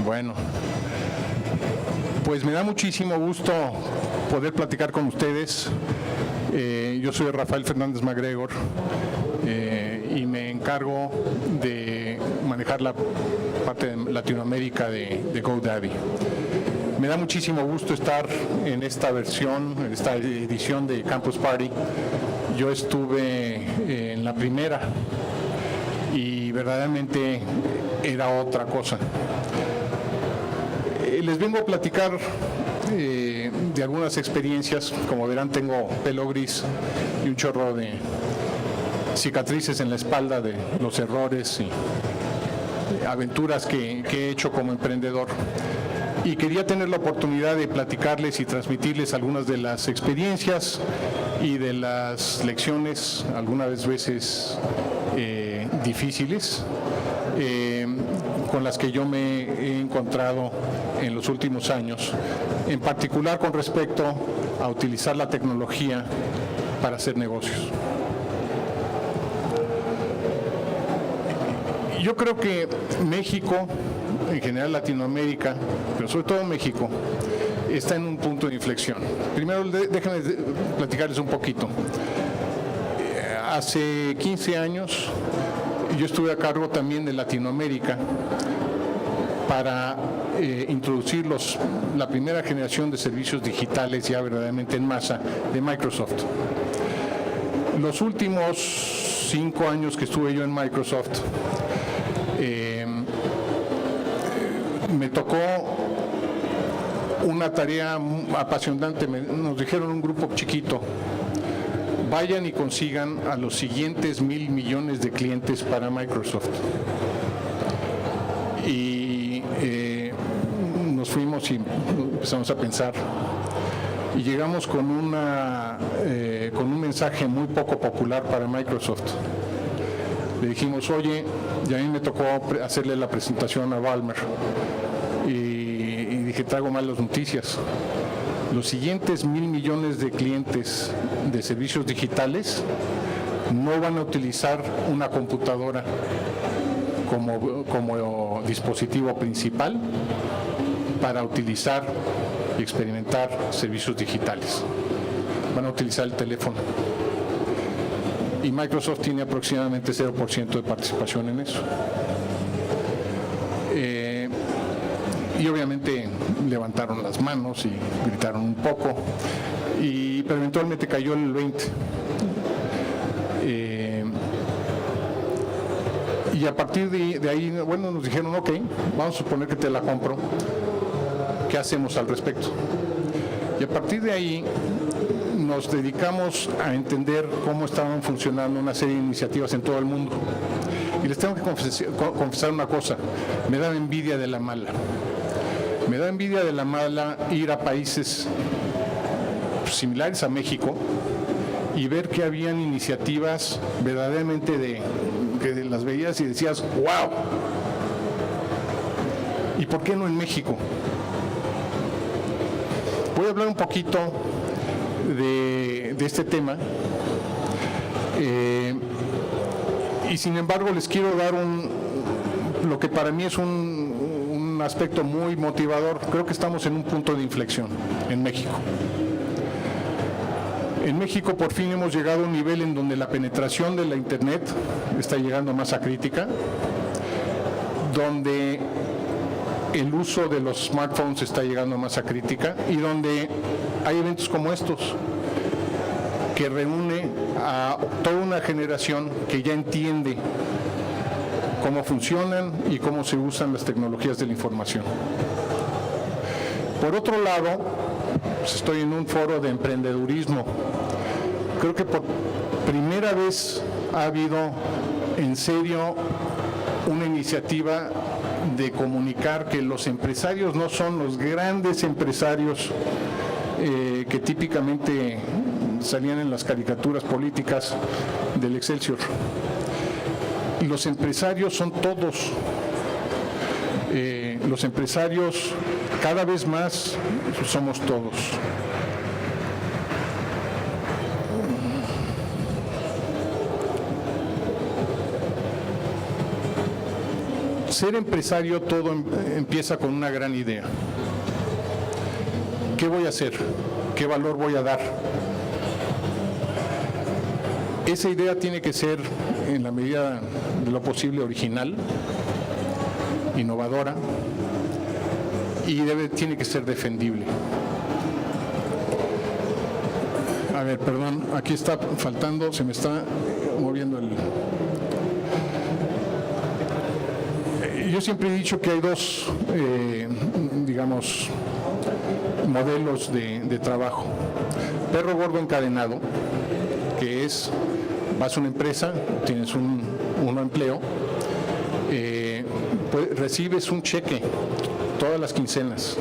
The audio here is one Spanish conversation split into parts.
Bueno, pues me da muchísimo gusto poder platicar con ustedes. Yo soy Rafael Fernández MacGregor y me encargo de manejar la parte de Latinoamérica de GoDaddy. Me da muchísimo gusto estar en esta versión, en esta edición de Campus Party. Yo estuve en la primera y verdaderamente era otra cosa. Les vengo a platicar de algunas experiencias. Como verán, tengo pelo gris y un chorro de cicatrices en la espalda de los errores y aventuras que he hecho como emprendedor. Y quería tener la oportunidad de platicarles y transmitirles algunas de las experiencias y de las lecciones, algunas veces difíciles, con las que yo me he encontrado en los últimos años, en particular con respecto a utilizar la tecnología para hacer negocios. Yo creo que México, en general Latinoamérica, pero sobre todo México, está en un punto de inflexión. Primero, déjenme platicarles un poquito. Hace 15 años yo estuve a cargo también de Latinoamérica para introducir la primera generación de servicios digitales ya verdaderamente en masa de Microsoft. Los últimos 5 años que estuve yo en Microsoft, me tocó una tarea apasionante. Nos dijeron un grupo chiquito: vayan y consigan a los siguientes 1,000 millones de clientes para Microsoft. Y nos fuimos y empezamos a pensar y llegamos con un mensaje muy poco popular para Microsoft. Le dijimos: oye, y a mí me tocó hacerle la presentación a Ballmer y dije: traigo malas noticias. Los siguientes 1,000 millones de clientes de servicios digitales no van a utilizar una computadora como dispositivo principal para utilizar y experimentar servicios digitales. Van a utilizar el teléfono. Y Microsoft tiene aproximadamente 0% de participación en eso. Y obviamente levantaron las manos y gritaron un poco, pero eventualmente cayó el 20. Y a partir de ahí, bueno, nos dijeron: ok, vamos a suponer que te la compro, ¿qué hacemos al respecto? Y a partir de ahí nos dedicamos a entender cómo estaban funcionando una serie de iniciativas en todo el mundo. Y les tengo que confesar una cosa: me da envidia de la mala. Me da envidia de la mala ir a países similares a México y ver que habían iniciativas verdaderamente que las veías y decías: ¡wow! ¿Y por qué no en México? Voy a hablar un poquito de este tema y sin embargo les quiero dar lo que para mí es un aspecto muy motivador. Creo que estamos en un punto de inflexión en México. En México por fin hemos llegado a un nivel en donde la penetración de la Internet está llegando a masa crítica, donde el uso de los smartphones está llegando a masa crítica y donde hay eventos como estos que reúne a toda una generación que ya entiende cómo funcionan y cómo se usan las tecnologías de la información. Por otro lado, pues estoy en un foro de emprendedurismo. Creo que por primera vez ha habido en serio una iniciativa de comunicar que los empresarios no son los grandes empresarios que típicamente salían en las caricaturas políticas del Excelsior. Los empresarios son todos. Los empresarios cada vez más somos todos. ser empresario todo empieza con una gran idea. ¿Qué voy a hacer? ¿Qué valor voy a dar? Esa idea tiene que ser, en la medida de lo posible, original, innovadora, y tiene que ser defendible. A ver, perdón, aquí está faltando, se me está moviendo el... Yo siempre he dicho que hay dos, digamos, modelos de trabajo. Perro gordo encadenado, que es, vas a una empresa, tienes un empleo, recibes un cheque todas las quincenas.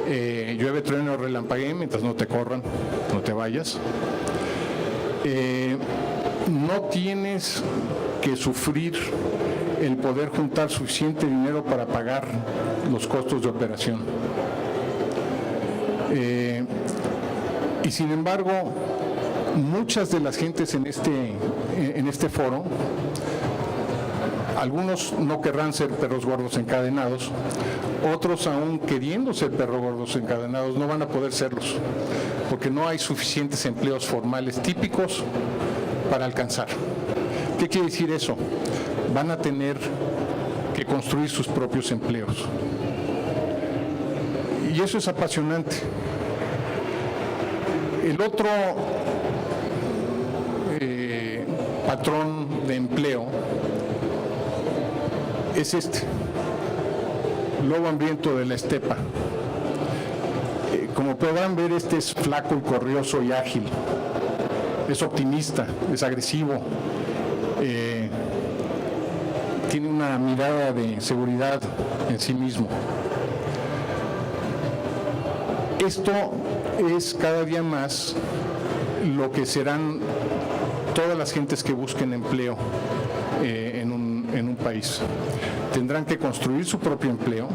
Llueve, trueno, relampaguee, mientras no te corran, no te vayas. No tienes que sufrir el poder juntar suficiente dinero para pagar los costos de operación. Y sin embargo, muchas de las gentes en este foro, algunos no querrán ser perros gordos encadenados, otros, aún queriendo ser perros gordos encadenados, no van a poder serlos, porque no hay suficientes empleos formales típicos para alcanzar. ¿Qué quiere decir eso? Van a tener que construir sus propios empleos. Y eso es apasionante. El otro patrón de empleo es este, lobo hambriento de la estepa. Como podrán ver, este es flaco y corrioso y ágil, es optimista, es agresivo, tiene una mirada de seguridad en sí mismo. Esto es cada día más lo que serán todas las gentes que busquen empleo en un país. Tendrán que construir su propio empleo,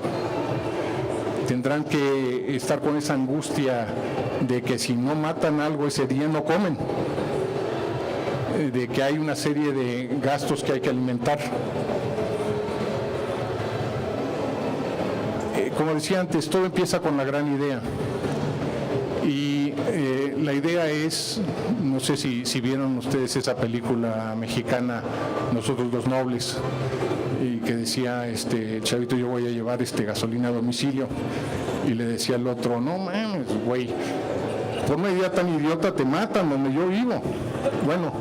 tendrán que estar con esa angustia de que si no matan algo ese día no comen, de que hay una serie de gastos que hay que alimentar. Como decía antes, todo empieza con la gran idea. Y la idea es, no sé si vieron ustedes esa película mexicana, Nosotros los Nobles, y que decía, chavito, yo voy a llevar gasolina a domicilio, y le decía al otro, no mames, güey, por una idea tan idiota te matan donde yo vivo. Bueno,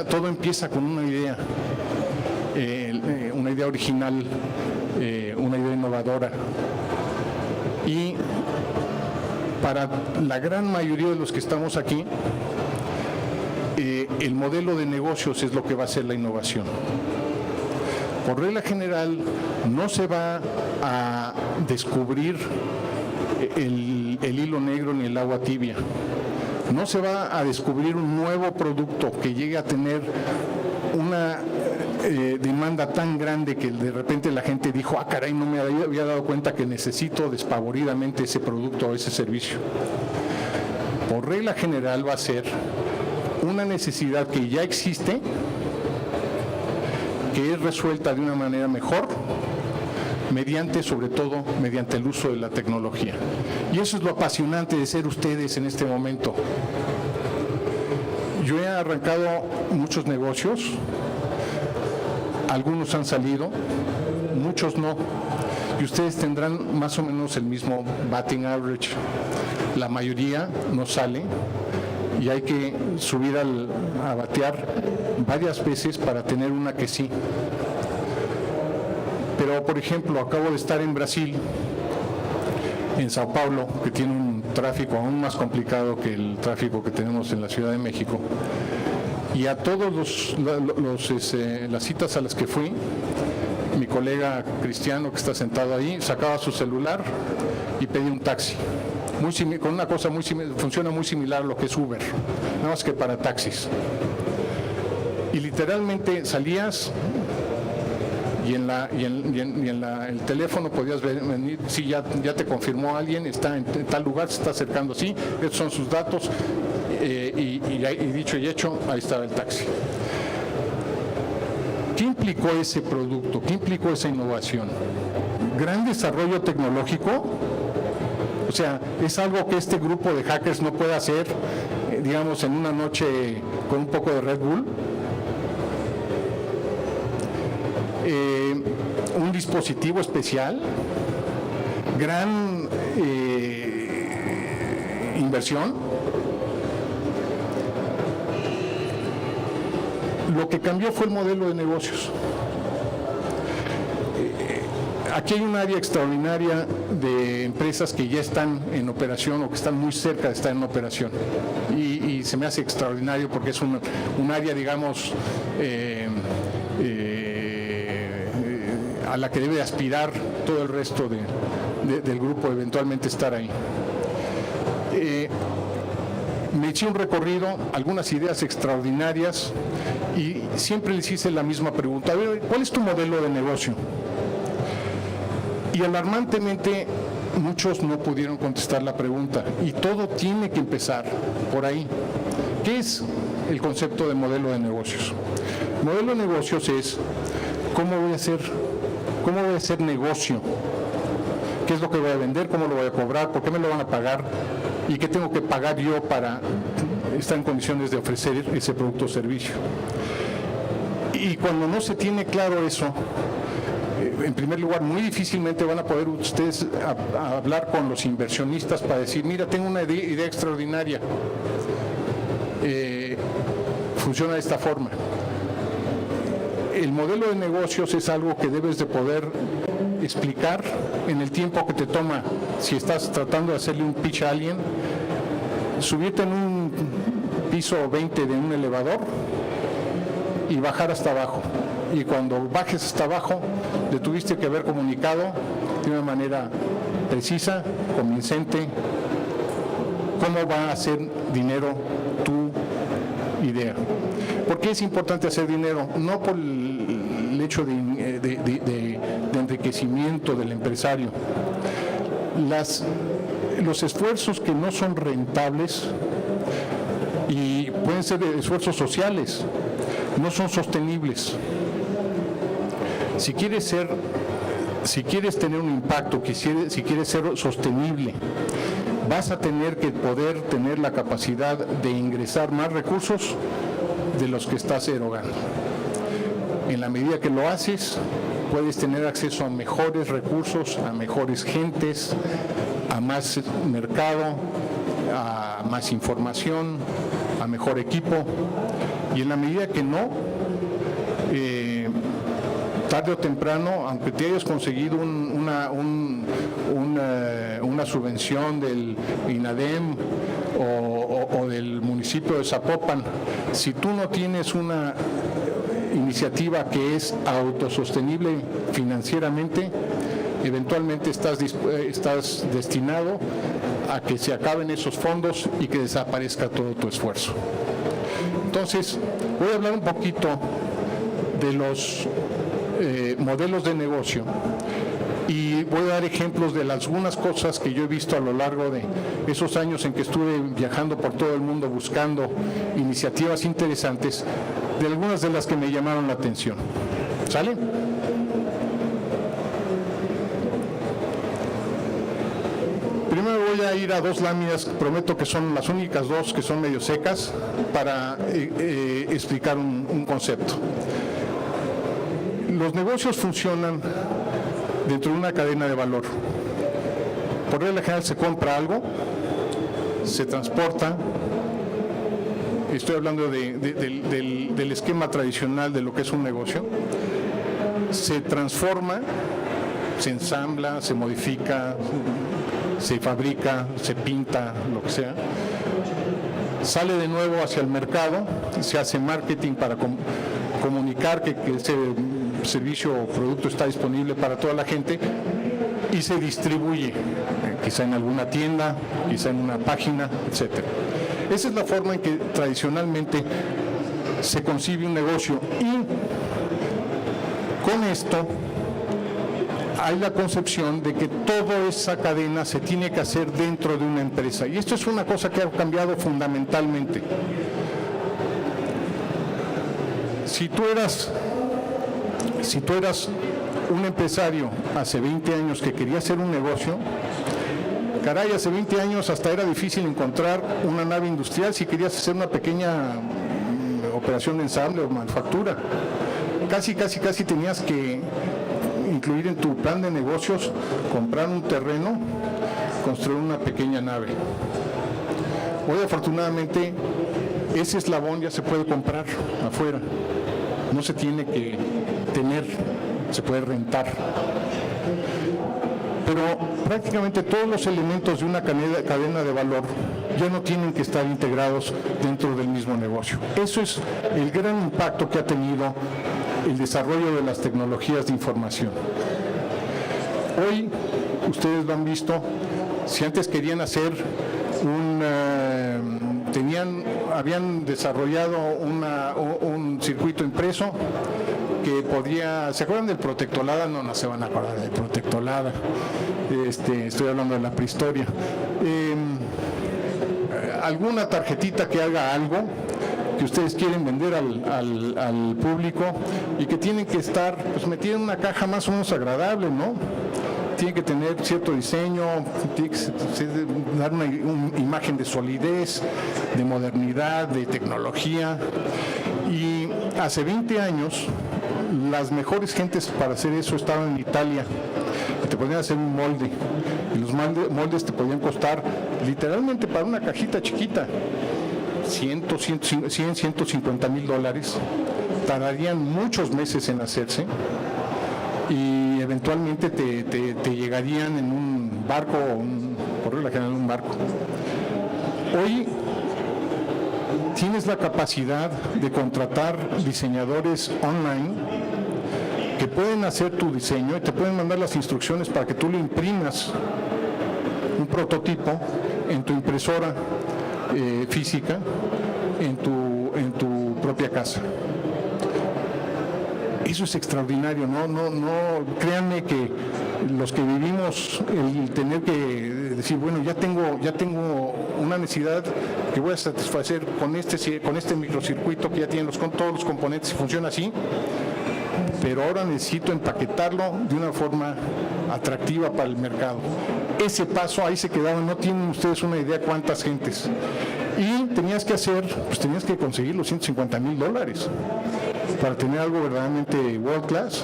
todo empieza con una idea original, una idea innovadora. Y para la gran mayoría de los que estamos aquí, el modelo de negocios es lo que va a ser la innovación. Por regla general, no se va a descubrir el hilo negro ni el agua tibia. No se va a descubrir un nuevo producto que llegue a tener una demanda tan grande que de repente la gente dijo, caray, no me había dado cuenta que necesito despavoridamente ese producto o ese servicio. Por regla general va a ser una necesidad que ya existe, que es resuelta de una manera mejor, sobre todo mediante el uso de la tecnología. Y eso es lo apasionante de ser ustedes en este momento. Yo he arrancado muchos negocios, algunos han salido, muchos no, y ustedes tendrán más o menos el mismo batting average. La mayoría no sale y hay que subir a batear varias veces para tener una que sí. Pero, por ejemplo, acabo de estar en Brasil, en Sao Paulo, que tiene un tráfico aún más complicado que el tráfico que tenemos en la Ciudad de México. Y a todos las citas a las que fui, mi colega Cristiano, que está sentado ahí, sacaba su celular y pedía un taxi. Con una cosa funciona muy similar a lo que es Uber, nada más que para taxis. Y literalmente salías y en el teléfono podías venir, si ya te confirmó alguien, está en tal lugar, se está acercando, sí, estos son sus datos, y dicho y hecho, ahí estaba el taxi. ¿Qué implicó ese producto? ¿Qué implicó esa innovación? Gran desarrollo tecnológico. O sea, es algo que este grupo de hackers no puede hacer, digamos, en una noche con un poco de Red Bull. Un dispositivo especial, gran inversión. Lo que cambió fue el modelo de negocios. Aquí hay un área extraordinaria de empresas que ya están en operación o que están muy cerca de estar en operación. Y se me hace extraordinario porque es un área, digamos, a la que debe aspirar todo el resto del grupo, eventualmente estar ahí. Me eché un recorrido, algunas ideas extraordinarias y siempre les hice la misma pregunta: a ver, ¿cuál es tu modelo de negocio? Y alarmantemente muchos no pudieron contestar la pregunta, y todo tiene que empezar por ahí. ¿Qué es el concepto de modelo de negocios? Modelo de negocios es cómo voy a hacer negocio, qué es lo que voy a vender, cómo lo voy a cobrar, por qué me lo van a pagar y qué tengo que pagar yo para estar en condiciones de ofrecer ese producto o servicio. Y cuando no se tiene claro eso, en primer lugar, muy difícilmente van a poder ustedes hablar con los inversionistas para decir: mira, tengo una idea extraordinaria, funciona de esta forma. El modelo de negocios es algo que debes de poder explicar en el tiempo que te toma. Si estás tratando de hacerle un pitch a alguien, subirte en un piso 20 de un elevador y bajar hasta abajo. Y cuando bajes hasta abajo, le tuviste que haber comunicado de una manera precisa, convincente, cómo va a hacer dinero tu idea. ¿Por qué es importante hacer dinero? No por el hecho de enriquecimiento del empresario. Los esfuerzos que no son rentables, y pueden ser esfuerzos sociales, no son sostenibles. Si quieres tener un impacto, si quieres ser sostenible, vas a tener que poder tener la capacidad de ingresar más recursos de los que estás erogando. En la medida que lo haces, puedes tener acceso a mejores recursos, a mejores gentes, a más mercado, a más información, a mejor equipo. Y en la medida que no, tarde o temprano, aunque te hayas conseguido una subvención del INADEM o del municipio de Zapopan, si tú no tienes una iniciativa que es autosostenible financieramente, eventualmente estás destinado a que se acaben esos fondos y que desaparezca todo tu esfuerzo. Entonces, voy a hablar un poquito de los modelos de negocio y voy a dar ejemplos de algunas cosas que yo he visto a lo largo de esos años en que estuve viajando por todo el mundo buscando iniciativas interesantes, de algunas de las que me llamaron la atención. ¿Sale? Primero voy a ir a dos láminas, prometo que son las únicas dos que son medio secas, para explicar un concepto. Los negocios funcionan dentro de una cadena de valor. Por regla general se compra algo, se transporta. Estoy hablando del esquema tradicional de lo que es un negocio. Se transforma, se ensambla, se modifica, se fabrica, se pinta, lo que sea. Sale de nuevo hacia el mercado, se hace marketing para comunicar que ese servicio o producto está disponible para toda la gente y se distribuye, quizá en alguna tienda, quizá en una página, etcétera. Esa es la forma en que tradicionalmente se concibe un negocio, y con esto hay la concepción de que toda esa cadena se tiene que hacer dentro de una empresa, y esto es una cosa que ha cambiado fundamentalmente. Si tú eras si tú eras un empresario hace 20 años que quería hacer un negocio, caray, hace 20 años hasta era difícil encontrar una nave industrial si querías hacer una pequeña operación de ensamble o manufactura. Casi tenías que incluir en tu plan de negocios, comprar un terreno, construir una pequeña nave. Hoy, afortunadamente, ese eslabón ya se puede comprar afuera. No se tiene que tener, se puede rentar. Pero prácticamente todos los elementos de una cadena de valor ya no tienen que estar integrados dentro del mismo negocio. Eso es el gran impacto que ha tenido el desarrollo de las tecnologías de información. Hoy, ustedes lo han visto, si antes querían hacer habían desarrollado un circuito impreso que podía, ¿se acuerdan del Protectolada? No se van a acordar del Protectolada, estoy hablando de la prehistoria. Alguna tarjetita que haga algo que ustedes quieren vender al público y que tienen que estar pues metida en una caja más o menos agradable, ¿no? Tiene que tener cierto diseño, tiene que dar una imagen de solidez, de modernidad, de tecnología. Y hace 20 años, las mejores gentes para hacer eso estaban en Italia. Y te podían hacer un molde. Y los moldes te podían costar, literalmente para una cajita chiquita, $150,000. Tardarían muchos meses en hacerse. Y eventualmente te llegarían en un barco, por regla general un barco. Hoy tienes la capacidad de contratar diseñadores online que pueden hacer tu diseño y te pueden mandar las instrucciones para que tú le imprimas un prototipo en tu impresora física, en tu propia casa. Eso es extraordinario, no, créanme que los que vivimos el tener que decir, bueno, ya tengo una necesidad que voy a satisfacer con este microcircuito que ya tiene todos los componentes y funciona así, pero ahora necesito empaquetarlo de una forma atractiva para el mercado. Ese paso ahí se quedaron, no tienen ustedes una idea cuántas gentes. Y tenías que conseguir los $150,000 para tener algo verdaderamente world class.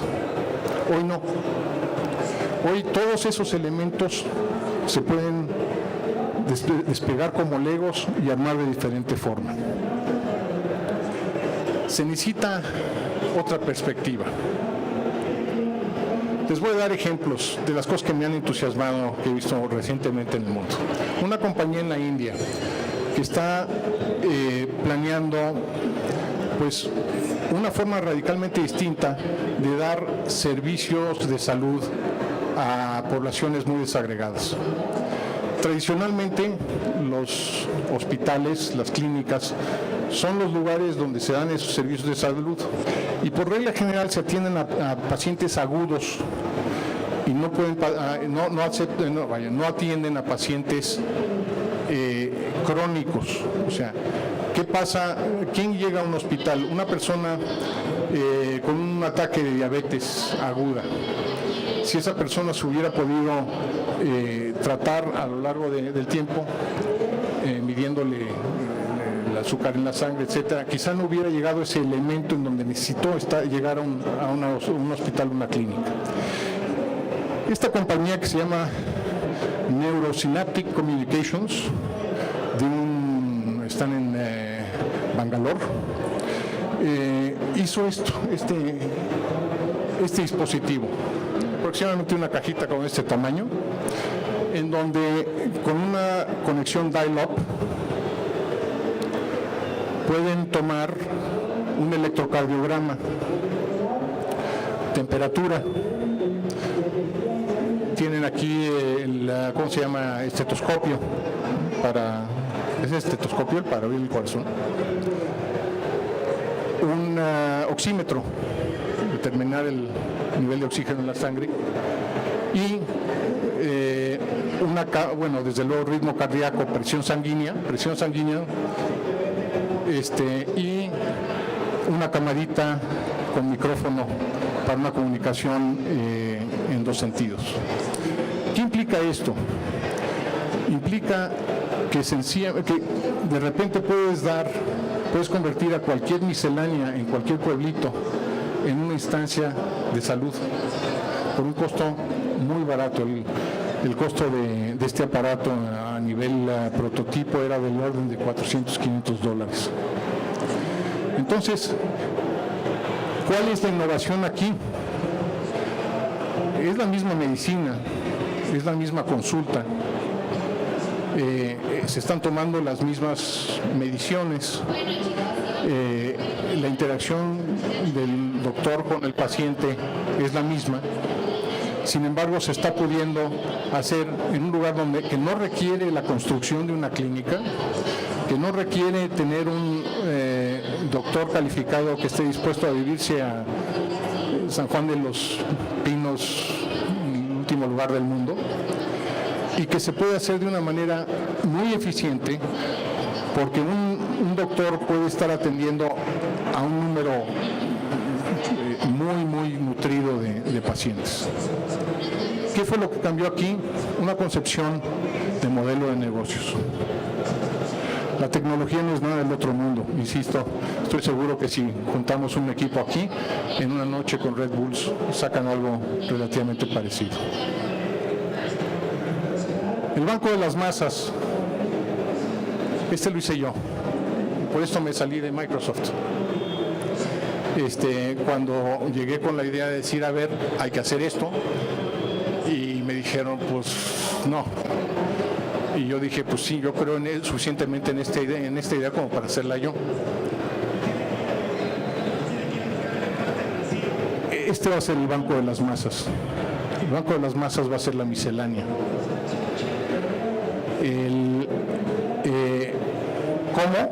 Hoy no. Hoy todos esos elementos se pueden despegar como legos y armar de diferente forma. Se necesita otra perspectiva. Les voy a dar ejemplos de las cosas que me han entusiasmado, que he visto recientemente en el mundo. Una compañía en la India que está planeando pues una forma radicalmente distinta de dar servicios de salud a poblaciones muy desagregadas. Tradicionalmente, los hospitales, las clínicas, son los lugares donde se dan esos servicios de salud y por regla general se atienden a pacientes agudos y no atienden a pacientes crónicos. O sea, ¿qué pasa? ¿Quién llega a un hospital? Una persona con un ataque de diabetes aguda. Si esa persona se hubiera podido tratar a lo largo del tiempo, midiéndole el azúcar en la sangre, etcétera, quizá no hubiera llegado ese elemento en donde necesitó llegar a un hospital, una clínica. Esta compañía que se llama Neurosynaptic Communications, están en Bangalore, hizo este dispositivo, aproximadamente una cajita con este tamaño, en donde con una conexión dial-up pueden tomar un electrocardiograma, temperatura, tienen aquí ¿cómo se llama? Estetoscopio, es estetoscopio para oír el corazón, un oxímetro, determinar el nivel de oxígeno en la sangre y desde luego ritmo cardíaco, presión sanguínea y una camarita con micrófono para una comunicación en dos sentidos. ¿Qué implica esto? Implica que de repente puedes convertir a cualquier miscelánea en cualquier pueblito en una instancia de salud por un costo muy barato. El costo de este aparato a nivel prototipo era del orden de $400, $500. Entonces, ¿cuál es la innovación aquí? Es la misma medicina, es la misma consulta. Se están tomando las mismas mediciones. La interacción del doctor con el paciente es la misma. Sin embargo, se está pudiendo hacer en un lugar que no requiere la construcción de una clínica, que no requiere tener un doctor calificado que esté dispuesto a vivirse a San Juan de los Pinos, el último lugar del mundo, y que se puede hacer de una manera muy eficiente, porque un doctor puede estar atendiendo a un número muy nutrido de pacientes. ¿Qué fue lo que cambió aquí? Una concepción de modelo de negocios. La tecnología no es nada del otro mundo, insisto. Estoy seguro que si juntamos un equipo aquí, en una noche con Red Bulls, sacan algo relativamente parecido. El banco de las masas, lo hice yo. Por esto me salí de Microsoft. Cuando llegué con la idea de decir, a ver, hay que hacer esto, y me dijeron, pues no. Y yo dije, pues sí, yo creo suficientemente en esta idea como para hacerla yo. Este va a ser el banco de las masas. El banco de las masas va a ser la miscelánea. ¿Cómo?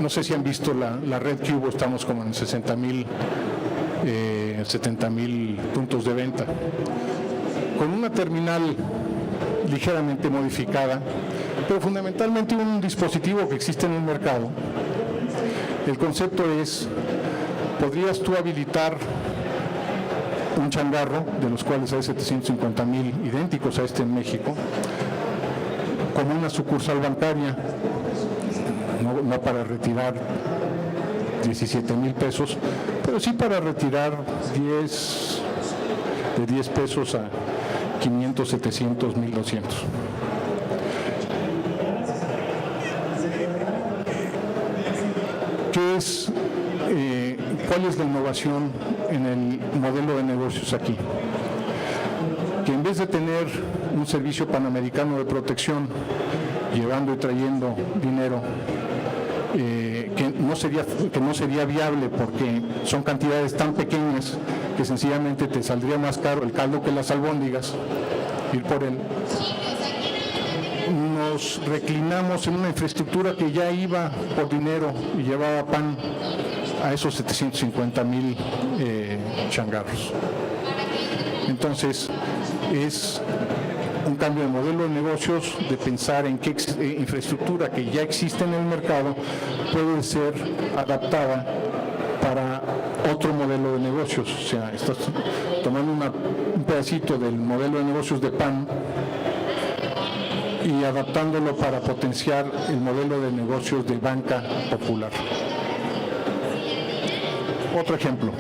No sé si han visto la red Cubo, estamos como en 60,000, 70,000 puntos de venta. Con una terminal ligeramente modificada, pero fundamentalmente un dispositivo que existe en el mercado. El concepto es, podrías tú habilitar un changarro, de los cuales hay 750,000 idénticos a este en México, como una sucursal bancaria, no para retirar 17,000 pesos, pero sí para retirar de 10 pesos a 500, 700, 1,200. ¿Cuál es la innovación en el modelo de negocios aquí? Que en vez de tener un servicio panamericano de protección, llevando y trayendo dinero, que no sería viable porque son cantidades tan pequeñas que sencillamente te saldría más caro el caldo que las albóndigas, ir por él. Nos reclinamos en una infraestructura que ya iba por dinero y llevaba pan a esos 750,000 changarros. Entonces, es un cambio de modelo de negocios, de pensar en qué infraestructura que ya existe en el mercado puede ser adaptada para otro modelo de negocios. O sea, estás tomando un pedacito del modelo de negocios de pan y adaptándolo para potenciar el modelo de negocios de banca popular. Otro ejemplo.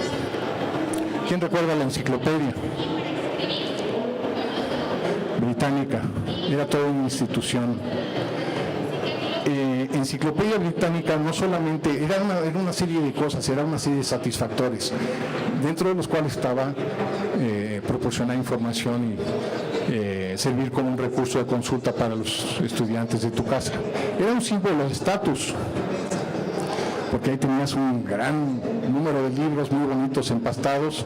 ¿Quién recuerda la enciclopedia británica? Era toda una institución. Enciclopedia Británica no solamente era una serie de cosas, era una serie de satisfactores, dentro de los cuales estaba proporcionar información y servir como un recurso de consulta para los estudiantes de tu casa. Era un símbolo de estatus, porque ahí tenías un gran número de libros muy bonitos empastados.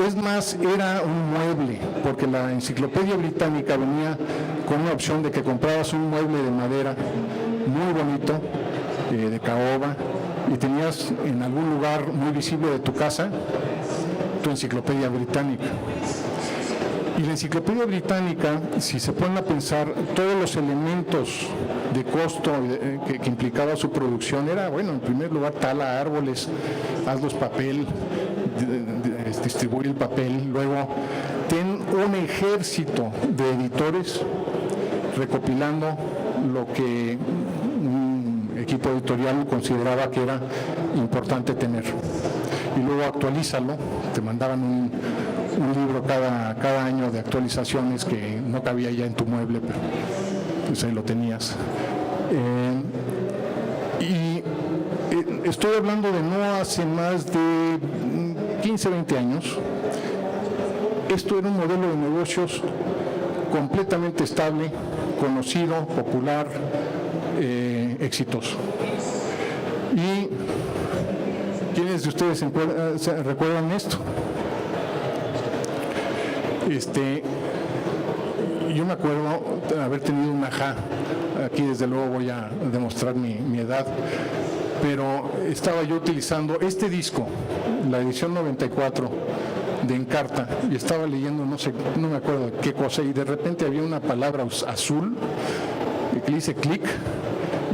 Es más, era un mueble, porque la enciclopedia británica venía con una opción de que comprabas un mueble de madera muy bonito, de caoba, y tenías en algún lugar muy visible de tu casa tu enciclopedia británica. Y la Enciclopedia Británica, si se ponen a pensar, todos los elementos de costo que implicaba su producción era, bueno, en primer lugar, tala árboles, hazlos papel, distribuye el papel, luego ten un ejército de editores recopilando lo que un equipo editorial consideraba que era importante tener. Y luego actualízalo, te mandaban un libro cada año de actualizaciones que no cabía ya en tu mueble, pero pues ahí lo tenías. Y estoy hablando de no hace más de 15, 20 años. Esto era un modelo de negocios completamente estable, conocido, popular, exitoso. ¿Y quiénes de ustedes recuerdan esto? Yo me acuerdo haber tenido un ajá, aquí desde luego voy a demostrar mi edad, pero estaba yo utilizando este disco, la edición 94 de Encarta, y estaba leyendo, no me acuerdo qué cosa, y de repente había una palabra azul, que le hice clic,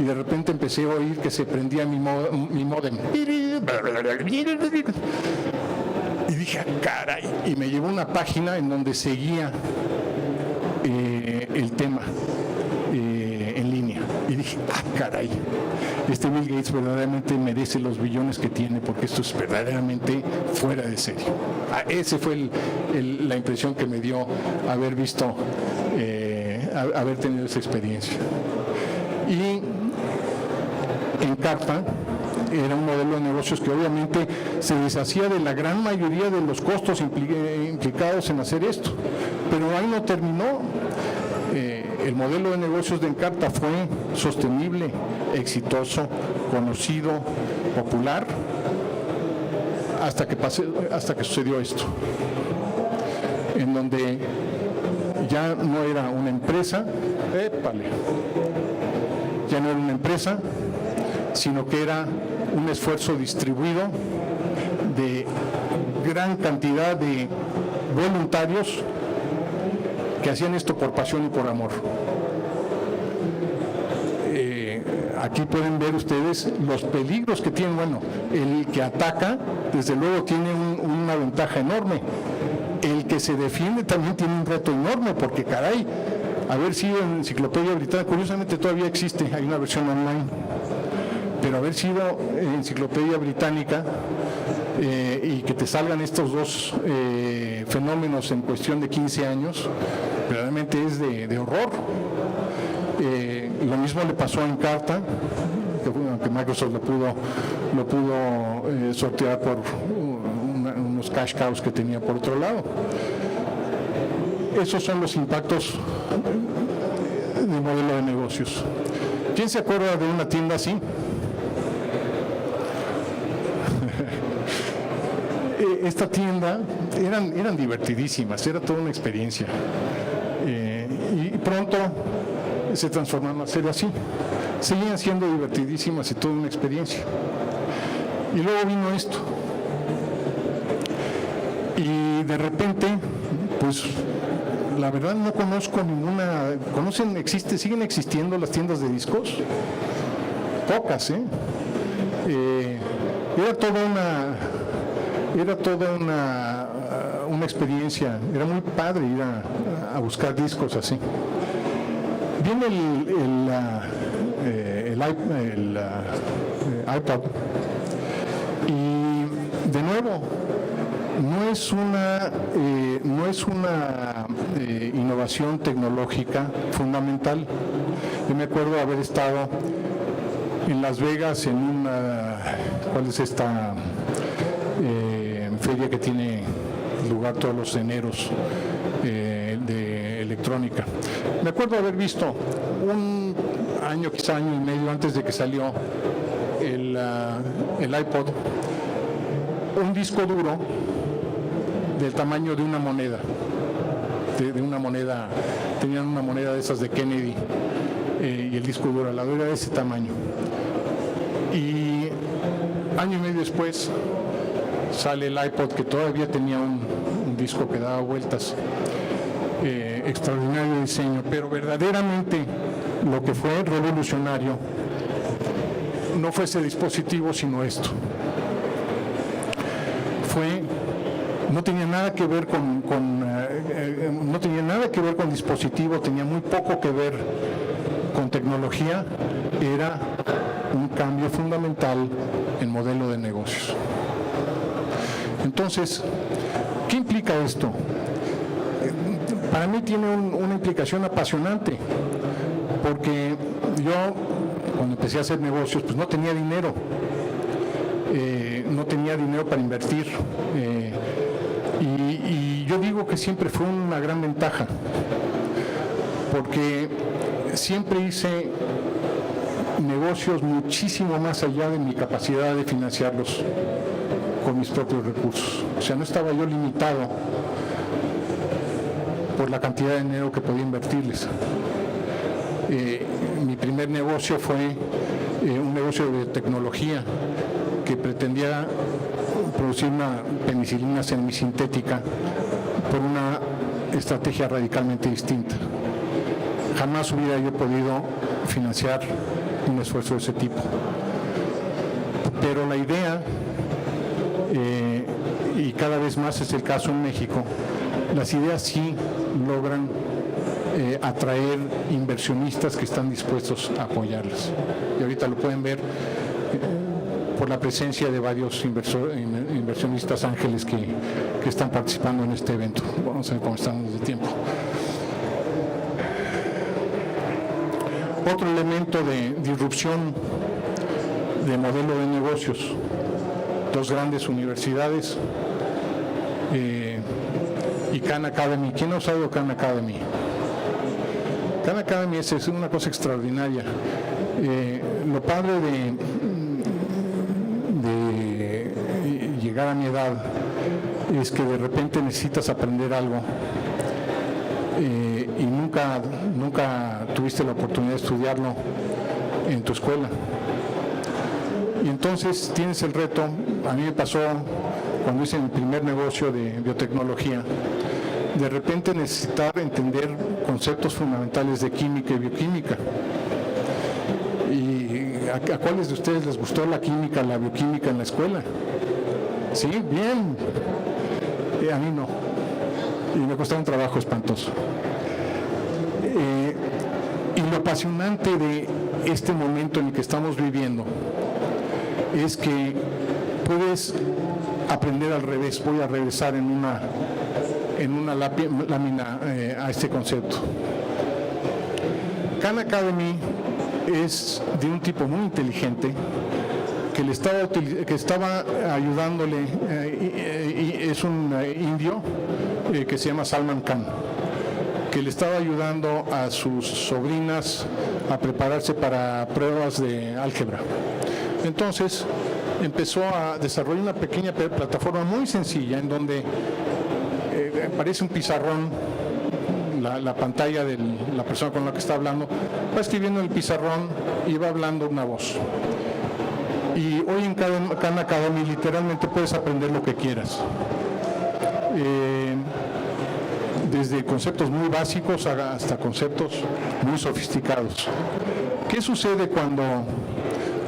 y de repente empecé a oír que se prendía mi módem. Y dije, caray, y me llevó una página en donde seguía el tema en línea. Y dije, caray, este Bill Gates verdaderamente merece los billones que tiene, porque esto es verdaderamente fuera de serie. Esa fue la impresión que me dio haber visto, haber tenido esa experiencia. Y Encarta era un modelo de negocios que obviamente se deshacía de la gran mayoría de los costos implicados en hacer esto, pero ahí no terminó. El modelo de negocios de Encarta fue sostenible, exitoso, conocido, popular, hasta que sucedió esto, en donde ya no era una empresa, ya no era una empresa, sino que era un esfuerzo distribuido de gran cantidad de voluntarios que hacían esto por pasión y por amor. Aquí pueden ver ustedes los peligros que tienen. Bueno, el que ataca, desde luego, tiene una ventaja enorme. El que se defiende también tiene un reto enorme, porque caray, haber sido en Enciclopedia Británica, curiosamente todavía existe, hay una versión online, pero haber sido en Enciclopedia Británica y que te salgan estos dos fenómenos en cuestión de 15 años, realmente es de horror. Lo mismo le pasó a Encarta, aunque Microsoft lo pudo sortear por unos cash cows que tenía por otro lado. Esos son los impactos del modelo de negocios. ¿Quién se acuerda de una tienda así? Esta tienda eran divertidísimas, era toda una experiencia. Y pronto se transformaron a ser así. Seguían siendo divertidísimas y toda una experiencia. Y luego vino esto. Y de repente, pues, la verdad no conozco ninguna. ¿Siguen existiendo las tiendas de discos? Pocas, ¿eh? Era toda una experiencia. Era muy padre ir a buscar discos así. Viene el iPod, y de nuevo no es una innovación tecnológica fundamental. Yo me acuerdo haber estado en Las Vegas en ¿cuál es esta feria que tiene lugar todos los eneros de electrónica? Me acuerdo haber visto un año, quizá año y medio antes de que salió el iPod, un disco duro del tamaño de una moneda, tenían una moneda de esas de Kennedy, y el disco duro al lado era de ese tamaño. Y año y medio después sale el iPod, que todavía tenía un disco que daba vueltas. extraordinario diseño, pero verdaderamente lo que fue revolucionario no fue ese dispositivo, sino esto. No tenía nada que ver no tenía nada que ver con dispositivo, tenía muy poco que ver con tecnología, era un cambio fundamental en modelo de negocios. Entonces, ¿qué implica esto? Para mí tiene una implicación apasionante, porque yo, cuando empecé a hacer negocios, pues no tenía dinero. No tenía dinero para invertir. Y yo digo que siempre fue una gran ventaja, porque siempre hice negocios muchísimo más allá de mi capacidad de financiarlos con mis propios recursos. O sea, no estaba yo limitado por la cantidad de dinero que podía invertirles. Mi primer negocio fue un negocio de tecnología que pretendía producir una penicilina semisintética por una estrategia radicalmente distinta. Jamás hubiera yo podido financiar un esfuerzo de ese tipo. Pero la idea, y cada vez más es el caso en México, las ideas sí logran atraer inversionistas que están dispuestos a apoyarlas. Y ahorita lo pueden ver por la presencia de varios inversionistas ángeles que están participando en este evento. Vamos a ver cómo estamos de tiempo. Otro elemento de disrupción de modelo de negocios, dos grandes universidades y Khan Academy. ¿Quién no ha usado Khan Academy? Khan Academy es una cosa extraordinaria. Lo padre de llegar a mi edad es que de repente necesitas aprender algo y nunca tuviste la oportunidad de estudiarlo en tu escuela. Y entonces tienes el reto. A mí me pasó cuando hice mi primer negocio de biotecnología, de repente necesitar entender conceptos fundamentales de química y bioquímica. ¿Y a cuáles de ustedes les gustó la química, la bioquímica en la escuela? Sí, bien. A mí no. Y me costaba un trabajo espantoso. Y lo apasionante de este momento en el que estamos viviendo es que puedes aprender al revés. Voy a regresar en una lámina a este concepto. Khan Academy es de un tipo muy inteligente que estaba ayudándole, es un indio que se llama Salman Khan, que le estaba ayudando a sus sobrinas a prepararse para pruebas de álgebra. Entonces empezó a desarrollar una pequeña plataforma muy sencilla en donde aparece un pizarrón, la pantalla de la persona con la que está hablando, va escribiendo en el pizarrón y va hablando una voz. Y hoy en Khan Academy literalmente puedes aprender lo que quieras. Desde conceptos muy básicos hasta conceptos muy sofisticados. ¿Qué sucede cuando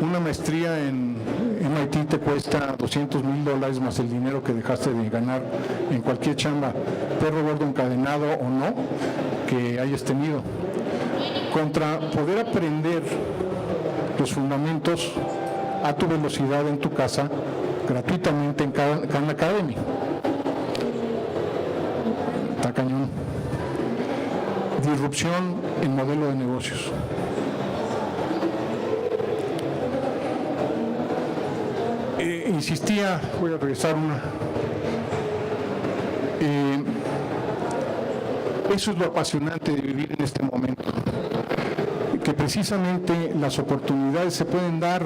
una maestría en MIT te cuesta $200,000 más el dinero que dejaste de ganar en cualquier chamba, perro gordo encadenado o no, que hayas tenido? Contra poder aprender los fundamentos a tu velocidad en tu casa, gratuitamente en Khan Academy. Está cañón. Disrupción en modelo de negocios. Insistía, voy a regresar eso es lo apasionante de vivir en este momento, que precisamente las oportunidades se pueden dar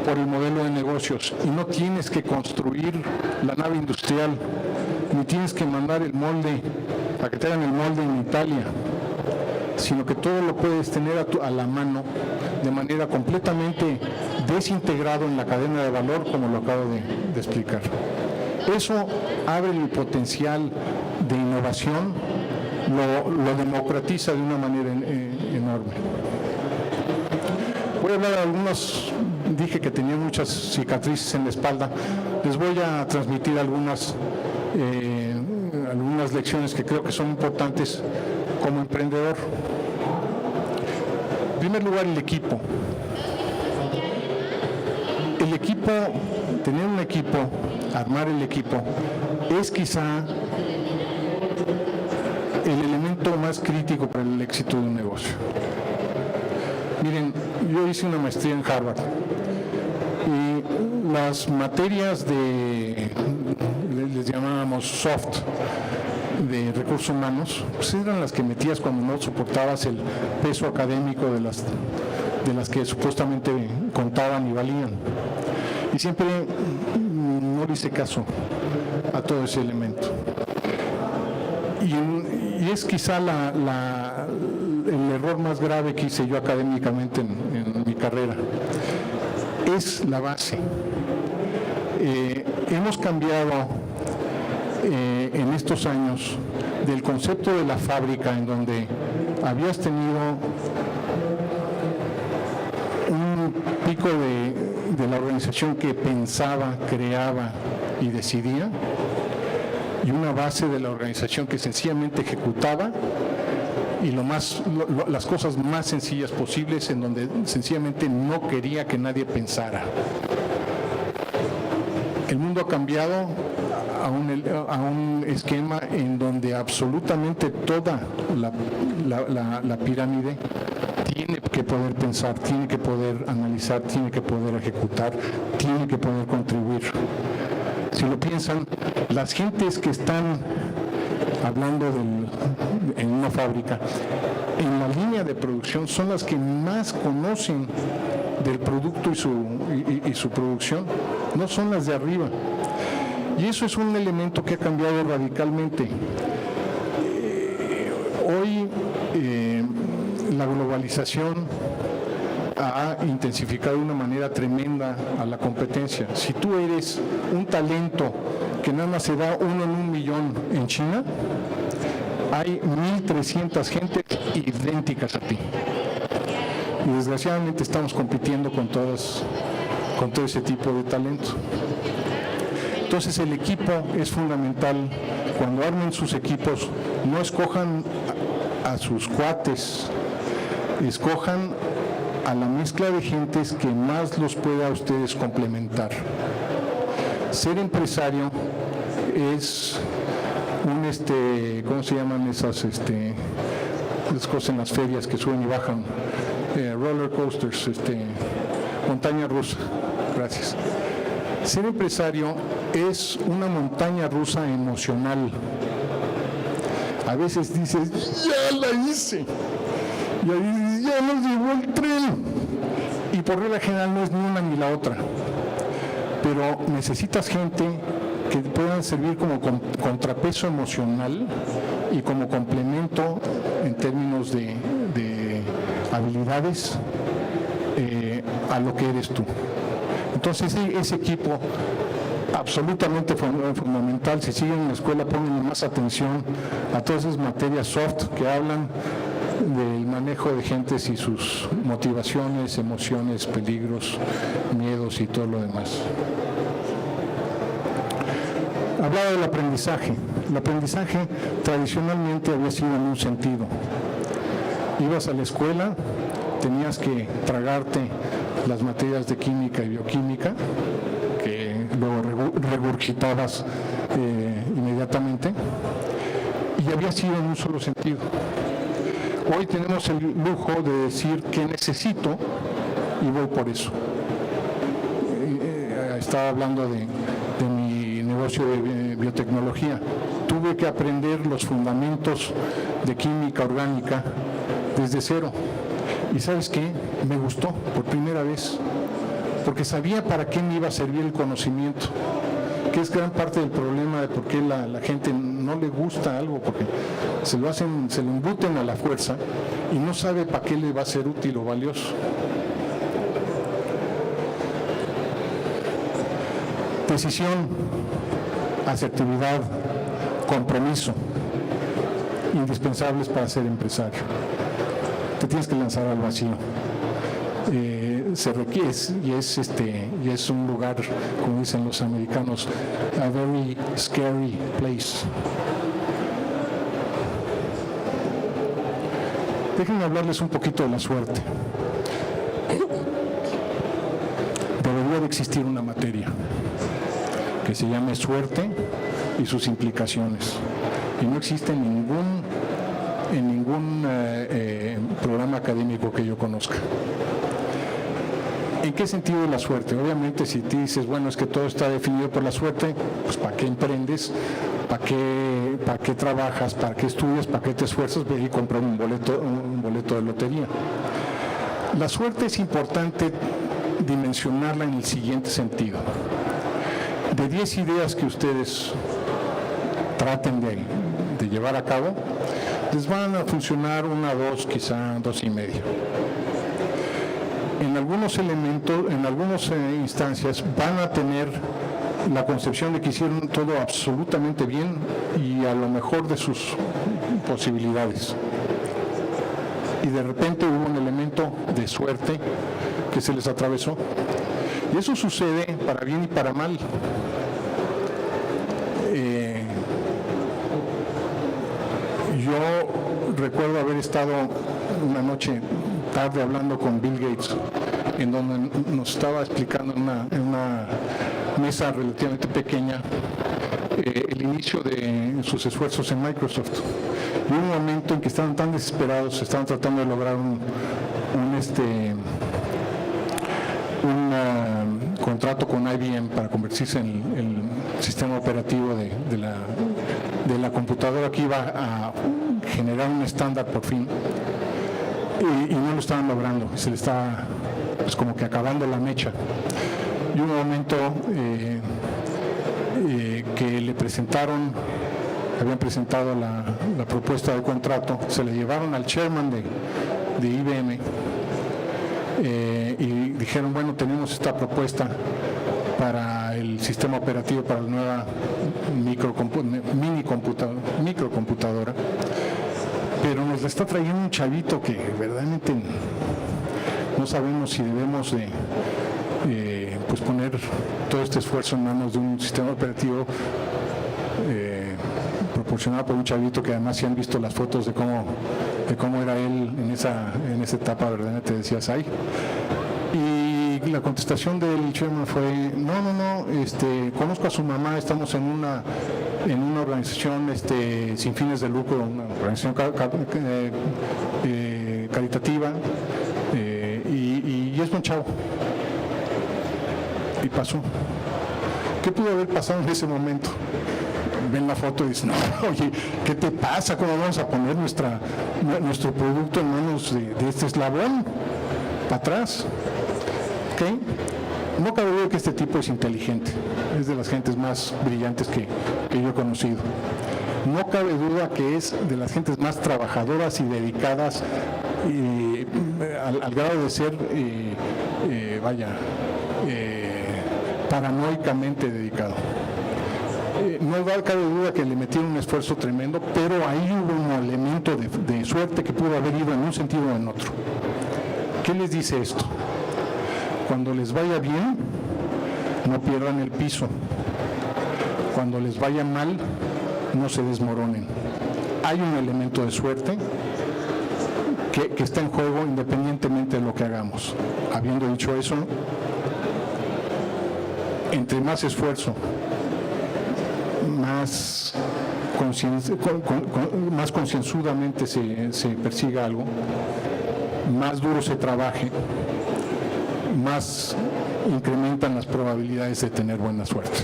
por el modelo de negocios y no tienes que construir la nave industrial, ni tienes que mandar el molde para que te hagan el molde en Italia, sino que todo lo puedes tener a la mano de manera completamente desintegrado en la cadena de valor, como lo acabo de explicar. Eso abre el potencial de innovación lo democratiza de una manera enorme. Voy a hablar de algunos, dije que tenía muchas cicatrices en la espalda, les voy a transmitir algunas lecciones que creo que son importantes como emprendedor. En primer lugar, el equipo. El equipo, tener un equipo, armar el equipo, es quizá el elemento más crítico para el éxito de un negocio. Miren, yo hice una maestría en Harvard y las materias les llamábamos soft, de recursos humanos, pues eran las que metías cuando no soportabas el peso académico de las que supuestamente contaban y valían. Y siempre no le hice caso a todo ese elemento. Y es quizá el error más grave que hice yo académicamente en mi carrera. Es la base. Hemos cambiado en estos años del concepto de la fábrica, en donde habías tenido un pico de la organización que pensaba, creaba y decidía, y una base de la organización que sencillamente ejecutaba, y las cosas más sencillas posibles, en donde sencillamente no quería que nadie pensara. El mundo ha cambiado a un esquema en donde absolutamente toda la pirámide tiene que poder pensar, tiene que poder analizar, tiene que poder ejecutar, tiene que poder contribuir. Si lo piensan, las gentes que están hablando en una fábrica, en la línea de producción, son las que más conocen del producto y su producción, no son las de arriba. Y eso es un elemento que ha cambiado radicalmente. Hoy la globalización ha intensificado de una manera tremenda a la competencia. Si tú eres un talento que nada más se da 1 en 1 millón en China, hay 1.300 gentes idénticas a ti. Y desgraciadamente estamos compitiendo con todo ese tipo de talento. Entonces el equipo es fundamental. Cuando armen sus equipos, no escojan a sus cuates, escojan a la mezcla de gentes que más los pueda a ustedes complementar. Ser empresario es ¿cómo se llaman esas cosas en las ferias que suben y bajan? Roller coasters, montaña rusa. Gracias. Ser empresario es una montaña rusa emocional. A veces dices, ya la hice, ya nos llegó el tren, y por regla general no es ni una ni la otra, pero necesitas gente que puedan servir como contrapeso emocional y como complemento en términos de habilidades a lo que eres tú. Entonces ese equipo absolutamente fundamental. Si siguen en la escuela, pongan más atención a todas esas materias soft que hablan del manejo de gentes y sus motivaciones, emociones, peligros, miedos y todo lo demás. Hablaba del aprendizaje. El aprendizaje tradicionalmente había sido en un sentido. Ibas a la escuela, tenías que tragarte las materias de química y bioquímica, que luego regurgitabas inmediatamente, y había sido en un solo sentido. Hoy tenemos el lujo de decir que necesito y voy por eso. Estaba hablando de mi negocio de biotecnología. Tuve que aprender los fundamentos de química orgánica desde cero. Y ¿sabes qué? Me gustó por primera vez, porque sabía para qué me iba a servir el conocimiento, que es gran parte del problema de por qué la gente no le gusta algo, porque se lo embuten a la fuerza y no sabe para qué le va a ser útil o valioso. Decisión, asertividad, compromiso. indispensables para ser empresario. Te tienes que lanzar al vacío. Se requiere, y es un lugar, como dicen los americanos, a very scary place. Déjenme hablarles un poquito de la suerte. Debería de existir una materia que se llame suerte y sus implicaciones, y no existe en ningún programa académico que yo conozca. ¿En qué sentido la suerte? Obviamente, si te dices, bueno, es que todo está definido por la suerte, pues ¿para qué emprendes? ¿Para qué trabajas? ¿Para qué estudias? ¿Para qué te esfuerzas? Ve y comprar un boleto de lotería. La suerte es importante dimensionarla en el siguiente sentido. De 10 ideas que ustedes traten de llevar a cabo, les van a funcionar 1, 2, quizá 2 y media. En algunos elementos, en algunas instancias, van a tener la concepción de que hicieron todo absolutamente bien y a lo mejor de sus posibilidades. Y de repente hubo un elemento de suerte que se les atravesó. Y eso sucede para bien y para mal. Yo recuerdo haber estado una noche tarde hablando con Bill Gates, en donde nos estaba explicando en una mesa relativamente pequeña el inicio de sus esfuerzos en Microsoft. Y hubo un momento en que estaban tan desesperados, estaban tratando de lograr un contrato con IBM para convertirse en el sistema operativo de la computadora que iba a generar un estándar por fin, y no lo estaban logrando, se le estaba pues como que acabando la mecha. Y un momento que le habían presentado la propuesta de contrato, se le llevaron al chairman de IBM y dijeron, bueno, tenemos esta propuesta para el sistema operativo para la nueva microcomputadora, pero nos la está trayendo un chavito que verdaderamente no sabemos si debemos de pues poner todo este esfuerzo en manos de un sistema operativo proporcionado por un chavito que además, si han visto las fotos de cómo era él en esa etapa, verdaderamente decías, ay. Y la contestación del chairman fue, no, conozco a su mamá, estamos en una organización sin fines de lucro, una organización caritativa, y es buen chavo. Y pasó. ¿Qué pudo haber pasado en ese momento? Ven la foto y dicen, no, oye, ¿qué te pasa? ¿Cómo vamos a poner nuestro producto en manos de este eslabón? Para atrás. ¿Okay? No cabe duda que este tipo es inteligente, es de las gentes más brillantes que yo he conocido. No cabe duda que es de las gentes más trabajadoras y dedicadas, al grado de ser, paranoicamente dedicado. No cabe duda que le metieron un esfuerzo tremendo, pero ahí hubo un elemento de suerte que pudo haber ido en un sentido o en otro. ¿Qué les dice esto? Cuando les vaya bien, no pierdan el piso. Cuando les vaya mal, no se desmoronen. Hay un elemento de suerte que está en juego independientemente de lo que hagamos. Habiendo dicho eso, entre más esfuerzo, más concienzudamente se persiga algo, más duro se trabaje, más incrementan las probabilidades de tener buena suerte.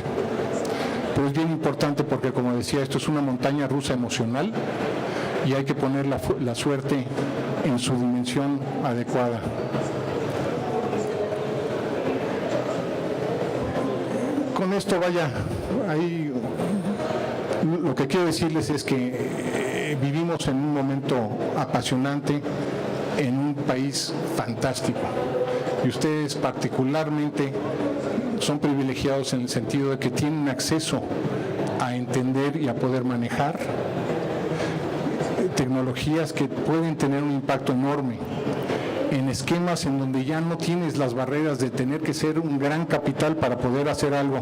Pero es bien importante porque, como decía, esto es una montaña rusa emocional y hay que poner la suerte en su dimensión adecuada. Con esto, ahí lo que quiero decirles es que vivimos en un momento apasionante, en un país fantástico, y ustedes particularmente son privilegiados en el sentido de que tienen acceso a entender y a poder manejar tecnologías que pueden tener un impacto enorme, en esquemas en donde ya no tienes las barreras de tener que ser un gran capital para poder hacer algo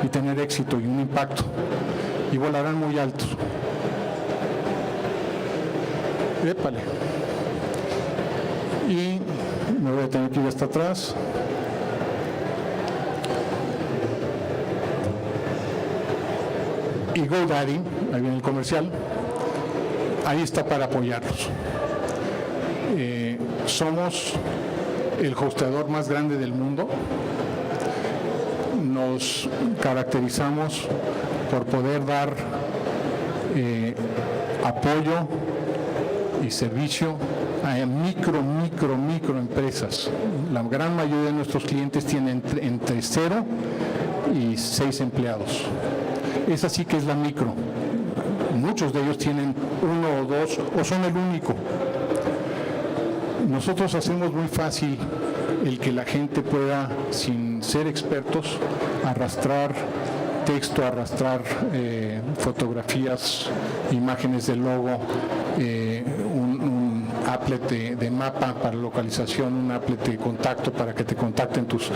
y tener éxito y un impacto, y volarán muy altos. Épale. Y me voy a tener que ir hasta atrás. Y GoDaddy, ahí viene el comercial, ahí está para apoyarlos. Somos el hosteador más grande del mundo. Nos caracterizamos por poder dar apoyo y servicio a micro empresas. La gran mayoría de nuestros clientes tienen entre 0 y 6 empleados. Esa sí que es la micro. Muchos de ellos tienen 1 o 2 o son el único. Nosotros hacemos muy fácil el que la gente pueda, sin ser expertos, arrastrar texto, arrastrar fotografías, imágenes de logo, un applet de mapa para localización, un applet de contacto para que te contacten tus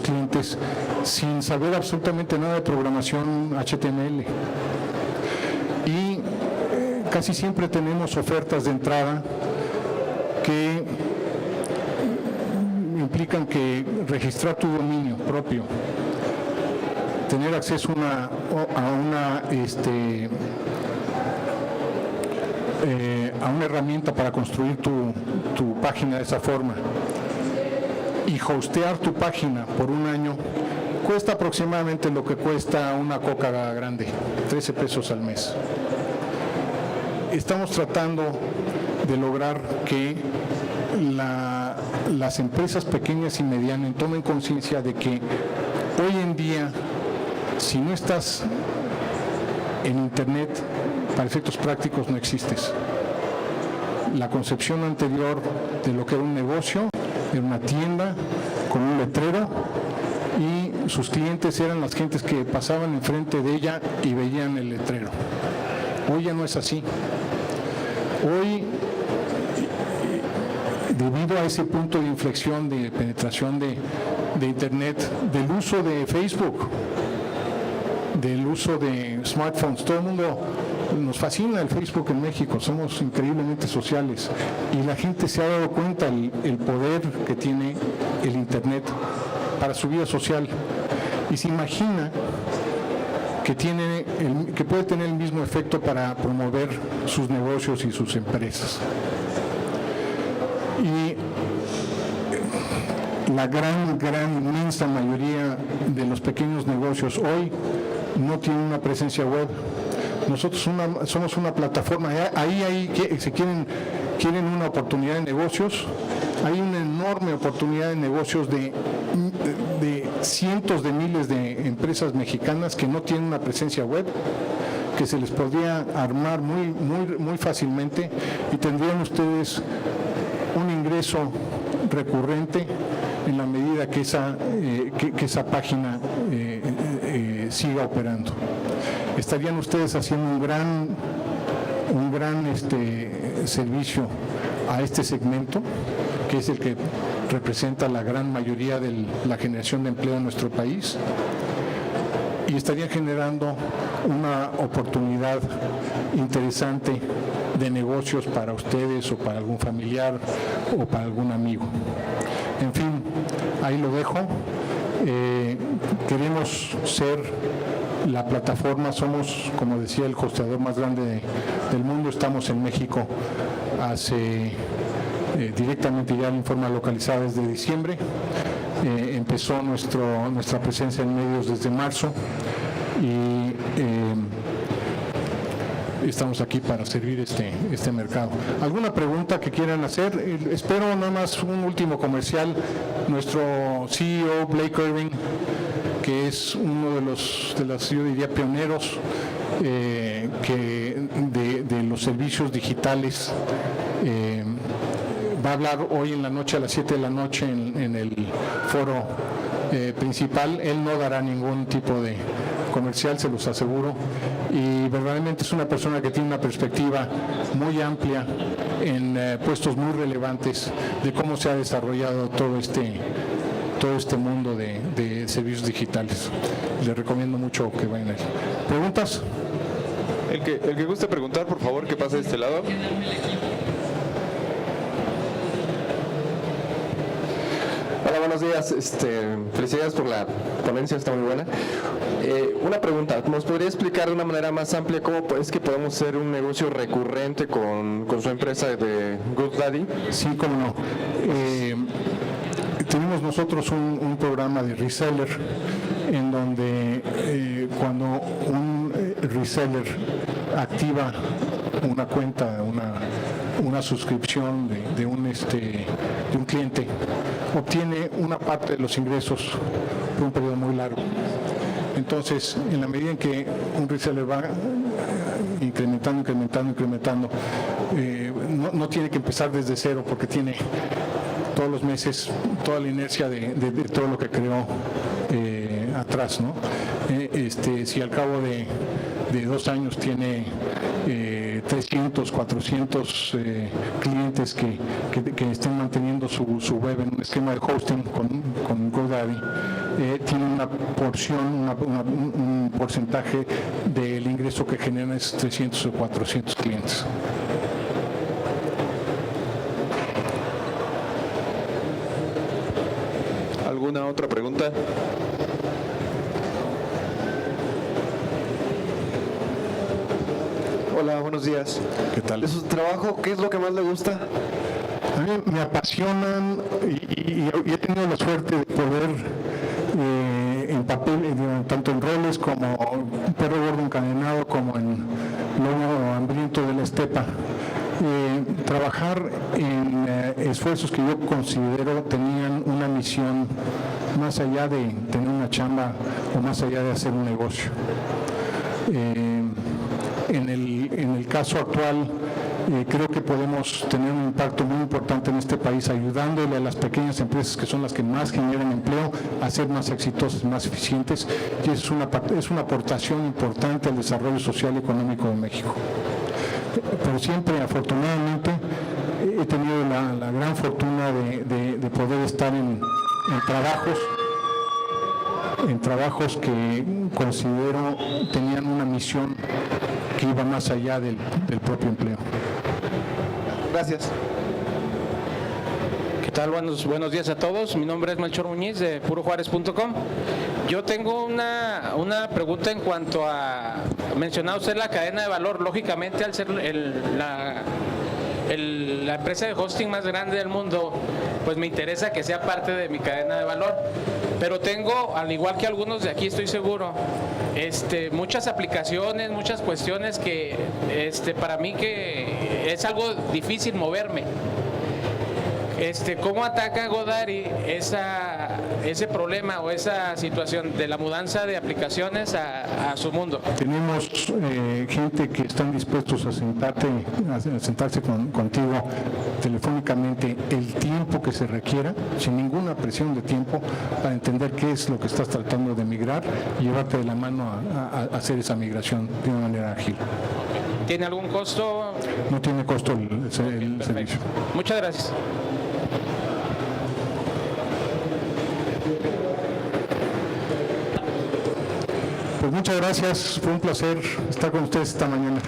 clientes, sin saber absolutamente nada de programación HTML. Y casi siempre tenemos ofertas de entrada que implican que registrar tu dominio propio, tener acceso a una herramienta para construir tu página de esa forma y hostear tu página por un año, cuesta aproximadamente lo que cuesta una coca grande, 13 pesos al mes. Estamos tratando de lograr que las empresas pequeñas y medianas tomen conciencia de que hoy en día, si no estás en Internet, para efectos prácticos no existes. La concepción anterior de lo que era un negocio, era una tienda con un letrero y sus clientes eran las gentes que pasaban enfrente de ella y veían el letrero. Hoy ya no es así. Hoy, debido a ese punto de inflexión de penetración de Internet, del uso de Facebook, del uso de smartphones, todo el mundo nos fascina el Facebook en México, somos increíblemente sociales y la gente se ha dado cuenta el poder que tiene el Internet para su vida social y se imagina que puede tener el mismo efecto para promover sus negocios y sus empresas. Y la gran, inmensa mayoría de los pequeños negocios hoy no tienen una presencia web. Nosotros somos una plataforma, ahí si quieren una oportunidad de negocios, hay una enorme oportunidad de negocios de cientos de miles de empresas mexicanas que no tienen una presencia web, que se les podría armar muy fácilmente y tendrían ustedes un ingreso recurrente en la medida que esa página siga operando. Estarían ustedes haciendo un gran servicio a este segmento, que es el que representa la gran mayoría de la generación de empleo en nuestro país, y estarían generando una oportunidad interesante de negocios para ustedes o para algún familiar o para algún amigo. En fin, ahí lo dejo. Queremos ser la plataforma, somos, como decía, el hosteador más grande del mundo. Estamos en México directamente ya en forma localizada desde diciembre. Empezó nuestra presencia en medios desde marzo y estamos aquí para servir este mercado. ¿Alguna pregunta que quieran hacer? Espero nada más un último comercial. Nuestro CEO, Blake Irving, que es uno de los yo diría, pioneros de los servicios digitales, va a hablar hoy en la noche a las 7 de la noche en el foro principal. Él no dará ningún tipo de comercial, se los aseguro, y verdaderamente es una persona que tiene una perspectiva muy amplia en puestos muy relevantes de cómo se ha desarrollado todo este mundo de servicios digitales. Les recomiendo mucho que vayan ahí. ¿Preguntas? El que guste preguntar, por favor, que pase de este lado. Hola, buenos días. Felicidades por la ponencia, está muy buena. Una pregunta, ¿nos podría explicar de una manera más amplia cómo es que podemos hacer un negocio recurrente con su empresa de GoDaddy? Sí, cómo no. Tenemos nosotros un programa de reseller en donde cuando un reseller activa una cuenta, una suscripción de un cliente, obtiene una parte de los ingresos por un periodo muy largo. Entonces, en la medida en que un reseller va incrementando, no tiene que empezar desde cero porque tiene todos los meses toda la inercia de todo lo que creó atrás, ¿no? Si al cabo de 2 años tiene 300, 400 clientes que estén manteniendo su web en un esquema de hosting con GoDaddy, tiene una porción, un porcentaje del ingreso que generan esos 300 o 400 clientes. ¿Alguna otra pregunta? Hola, buenos días. ¿Qué tal? De su trabajo, ¿qué es lo que más le gusta? A mí me apasionan y he tenido la suerte de poder en papel, tanto en roles como perro gordo encadenado como en lobo hambriento de la estepa, trabajar en esfuerzos que yo considero tenían una misión más allá de tener una chamba o más allá de hacer un negocio. En el caso actual, creo que podemos tener un impacto muy importante en este país, ayudándole a las pequeñas empresas, que son las que más generan empleo, a ser más exitosas, más eficientes, y es una aportación importante al desarrollo social y económico de México. Pero siempre, afortunadamente, he tenido la gran fortuna de poder estar en trabajos que considero tenían una misión que iba más allá del propio empleo. Gracias. ¿Qué tal? Buenos días a todos. Mi nombre es Melchor Muñiz de purojuárez.com. Yo tengo una pregunta en cuanto a... Mencionaba usted la cadena de valor. Lógicamente, al ser la empresa de hosting más grande del mundo, pues me interesa que sea parte de mi cadena de valor. Pero tengo, al igual que algunos de aquí, estoy seguro, muchas aplicaciones, muchas cuestiones que para mí que es algo difícil moverme. ¿Cómo ataca GoDaddy ese problema o esa situación de la mudanza de aplicaciones a su mundo? Tenemos gente que están dispuestos a sentarse contigo telefónicamente el tiempo que se requiera, sin ninguna presión de tiempo, para entender qué es lo que estás tratando de migrar y llevarte de la mano a hacer esa migración de una manera ágil. ¿Tiene algún costo? No tiene costo el servicio. Muchas gracias. Pues muchas gracias, fue un placer estar con ustedes esta mañana.